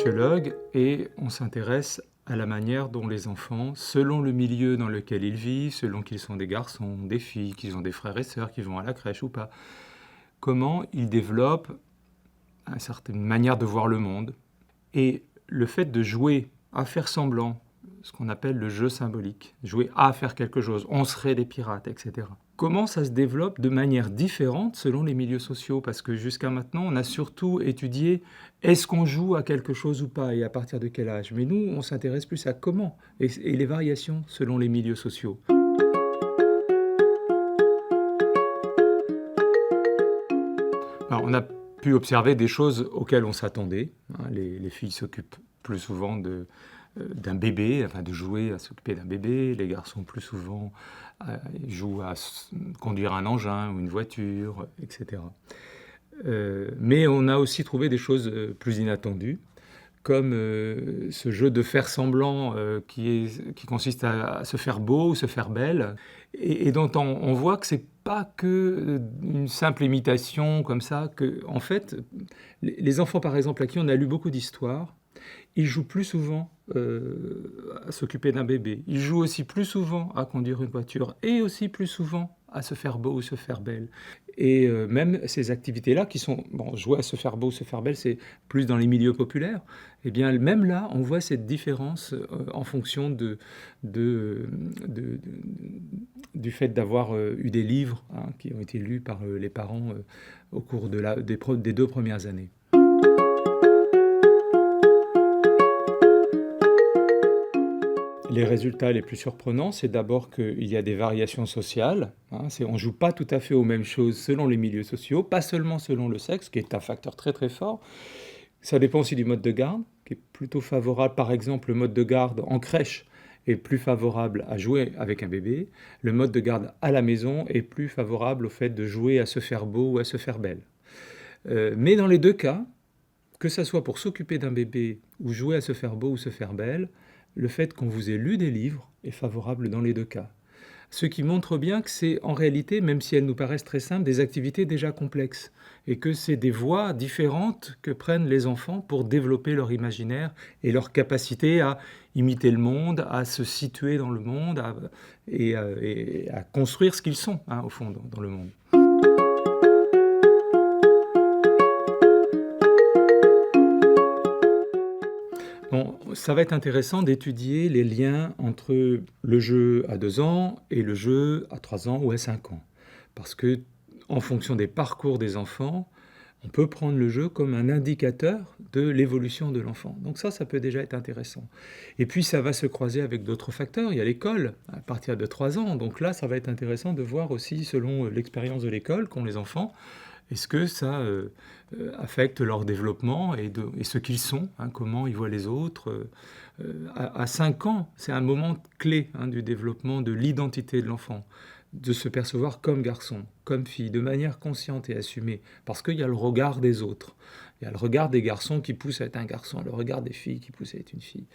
sociologue et on s'intéresse à la manière dont les enfants, selon le milieu dans lequel ils vivent, selon qu'ils sont des garçons, des filles, qu'ils ont des frères et sœurs, qu'ils vont à la crèche ou pas, comment ils développent une certaine manière de voir le monde. Et le fait de jouer à faire semblant, ce qu'on appelle le jeu symbolique, jouer à faire quelque chose, on serait des pirates, etc. Comment ça se développe de manière différente selon les milieux sociaux? Parce que jusqu'à maintenant, on a surtout étudié est-ce qu'on joue à quelque chose ou pas et à partir de quel âge. Mais nous, on s'intéresse plus à comment et les variations selon les milieux sociaux. Alors, on a pu observer des choses auxquelles on s'attendait. Les filles s'occupent plus souvent d'un bébé, enfin de jouer à s'occuper d'un bébé. Les garçons plus souvent jouent à conduire un engin ou une voiture, etc. Mais on a aussi trouvé des choses plus inattendues, comme ce jeu de faire semblant qui consiste à se faire beau ou se faire belle, et dont on voit que c'est pas que une simple imitation comme ça, que en fait, les enfants par exemple à qui on a lu beaucoup d'histoires, ils jouent plus souvent à s'occuper d'un bébé, ils jouent aussi plus souvent à conduire une voiture, et aussi plus souvent à se faire beau ou se faire belle. Et même ces activités-là qui sont, bon, jouer à se faire beau, se faire belle, c'est plus dans les milieux populaires, et bien même là, on voit cette différence en fonction du fait d'avoir eu des livres qui ont été lus par les parents au cours des 2 premières années. Les résultats les plus surprenants, c'est d'abord qu'il y a des variations sociales. On ne joue pas tout à fait aux mêmes choses selon les milieux sociaux, pas seulement selon le sexe, qui est un facteur très très fort. Ça dépend aussi du mode de garde, qui est plutôt favorable. Par exemple, le mode de garde en crèche est plus favorable à jouer avec un bébé. Le mode de garde à la maison est plus favorable au fait de jouer à se faire beau ou à se faire belle. Mais dans les deux cas, que ça soit pour s'occuper d'un bébé ou jouer à se faire beau ou se faire belle, le fait qu'on vous ait lu des livres est favorable dans les deux cas. Ce qui montre bien que c'est en réalité, même si elles nous paraissent très simples, des activités déjà complexes et que c'est des voies différentes que prennent les enfants pour développer leur imaginaire et leur capacité à imiter le monde, à se situer dans le monde et à construire ce qu'ils sont, au fond, dans le monde. Bon, ça va être intéressant d'étudier les liens entre le jeu à 2 ans et le jeu à 3 ans ou à 5 ans. Parce que, en fonction des parcours des enfants, on peut prendre le jeu comme un indicateur de l'évolution de l'enfant. Donc ça peut déjà être intéressant. Et puis ça va se croiser avec d'autres facteurs. Il y a l'école à partir de 3 ans. Donc là, ça va être intéressant de voir aussi, selon l'expérience de l'école qu'ont les enfants, est-ce que ça affecte leur développement et ce qu'ils sont, comment ils voient les autres. À 5 ans, c'est un moment clé du développement de l'identité de l'enfant, de se percevoir comme garçon, comme fille, de manière consciente et assumée, parce qu'il y a le regard des autres. Il y a le regard des garçons qui pousse à être un garçon, le regard des filles qui pousse à être une fille.